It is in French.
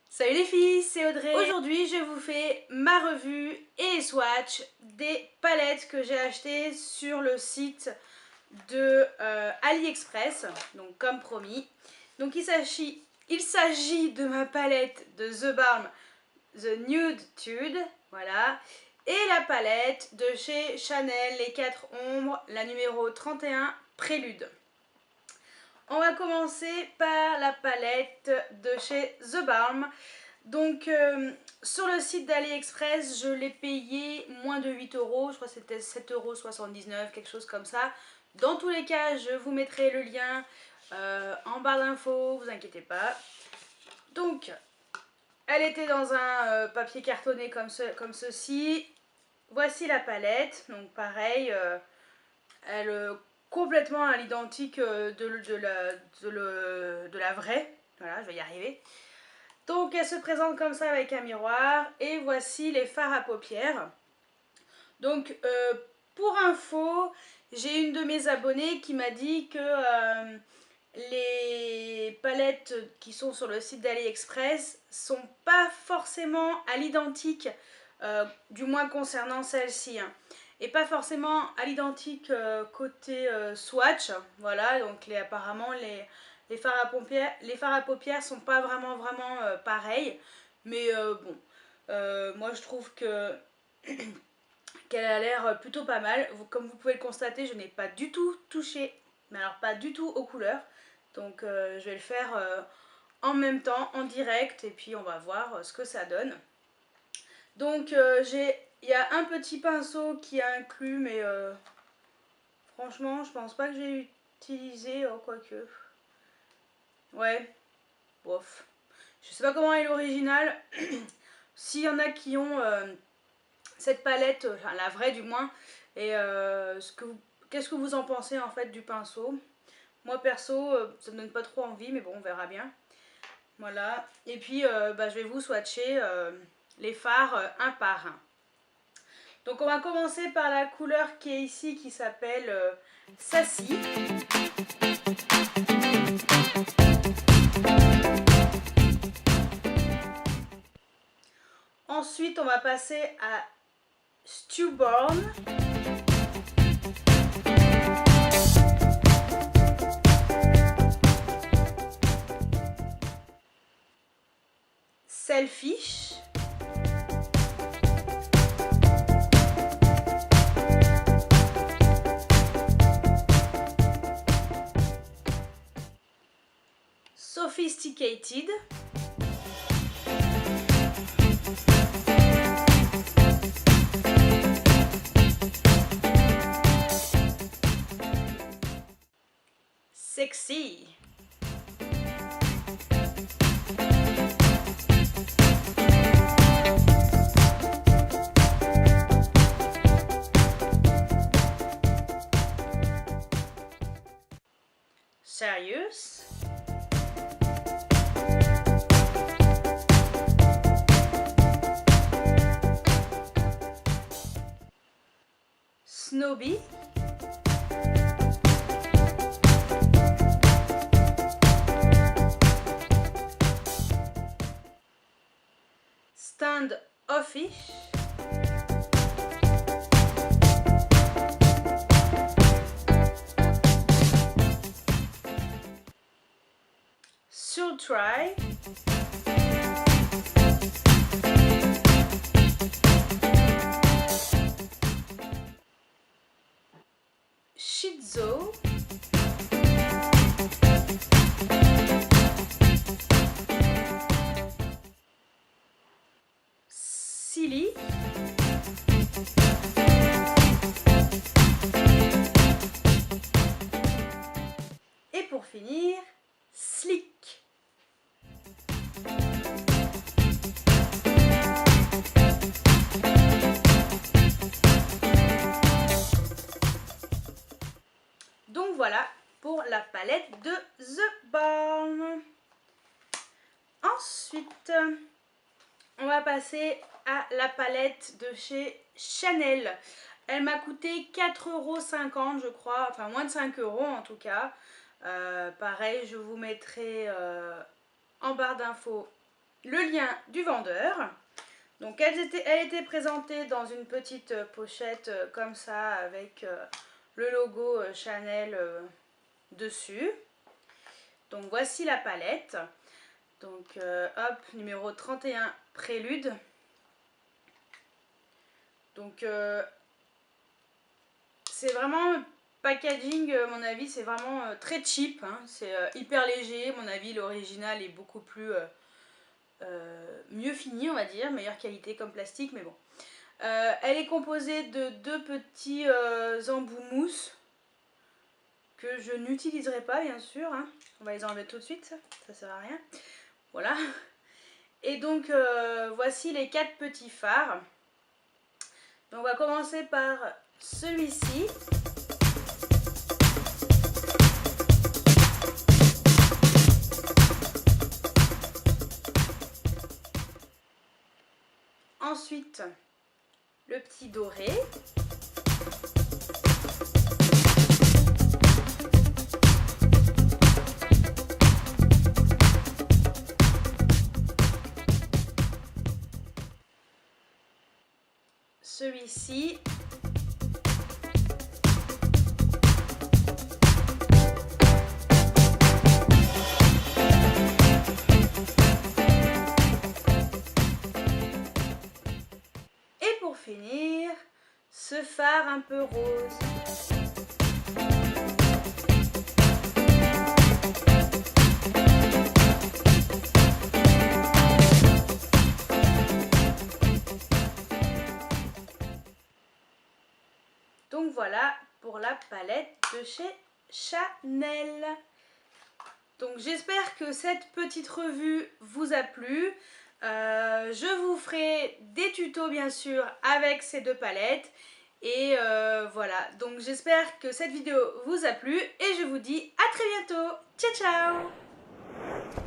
Salut les filles, c'est Audrey. Aujourd'hui je vous fais ma revue et swatch des palettes que j'ai achetées sur le site de AliExpress, donc comme promis. Donc il s'agit de ma palette de The Balm The Nude Tude, voilà, et la palette de chez Chanel, les 4 ombres, la numéro 31 Prélude. On va commencer par la palette de chez The Balm. Donc sur le site d'AliExpress, je l'ai payé moins de 8 euros, je crois que c'était 7,79 €, quelque chose comme ça. Dans tous les cas, je vous mettrai le lien en barre d'infos, vous inquiétez pas. Donc, elle était dans un papier cartonné comme ceci. Voici la palette, donc pareil, elle complètement à l'identique de la vraie. Voilà, je vais y arriver. Donc elle se présente comme ça avec un miroir. Et voici les fards à paupières. Donc pour info, j'ai une de mes abonnées qui m'a dit que les palettes qui sont sur le site d'AliExpress sont pas forcément à l'identique, du moins concernant celle-ci, hein. Et pas forcément à l'identique côté swatch. Voilà, donc apparemment les fards à paupières sont pas vraiment pareils. Mais bon, moi je trouve que qu'elle a l'air plutôt pas mal. Comme vous pouvez le constater, je n'ai pas du tout touché, mais alors pas du tout aux couleurs. Donc je vais le faire en même temps, en direct, et puis on va voir ce que ça donne. Donc il y a un petit pinceau qui est inclus, mais franchement je pense pas que j'ai utilisé, oh, quoique. Ouais, bof. Je sais pas comment est l'original. S'il y en a qui ont cette palette, enfin la vraie du moins, et qu'est-ce que vous en pensez en fait du pinceau? Moi perso, ça me donne pas trop envie, mais bon, on verra bien. Voilà, et puis je vais vous swatcher les fards un par un. Donc on va commencer par la couleur qui est ici, qui s'appelle Sassy. Ensuite on va passer à Stewborn. Selfish. Sophisticated. Sexy. Serious. Snowy. Standoffish. Sultry. Shizu. Silly. Et pour finir, Slick. Donc voilà pour la palette de The Balm. Ensuite, on va passer à la palette de chez Chanel. Elle m'a coûté 4,50 € je crois, enfin moins de 5 € en tout cas. Pareil, je vous mettrai en barre d'infos le lien du vendeur. Donc elle était présentée dans une petite pochette comme ça avec le logo Chanel dessus. Donc voici la palette. Donc hop, numéro 31, Prélude. Donc c'est vraiment packaging, à mon avis, c'est vraiment très cheap. Hein. C'est hyper léger. À mon avis, l'original est beaucoup plus mieux fini, on va dire, meilleure qualité comme plastique, mais bon. Elle est composée de 2 petits embouts mousse que je n'utiliserai pas, bien sûr. Hein. On va les enlever tout de suite, ça sert à rien. Voilà. Et donc voici les 4 petits fards. Donc on va commencer par celui-ci. Ensuite, le petit doré. Celui-ci. Et pour finir, ce phare un peu rose. Donc voilà pour la palette de chez Chanel. Donc j'espère que cette petite revue vous a plu. Je vous ferai des tutos bien sûr avec ces 2 palettes. Et voilà, donc j'espère que cette vidéo vous a plu et je vous dis à très bientôt. Ciao ciao!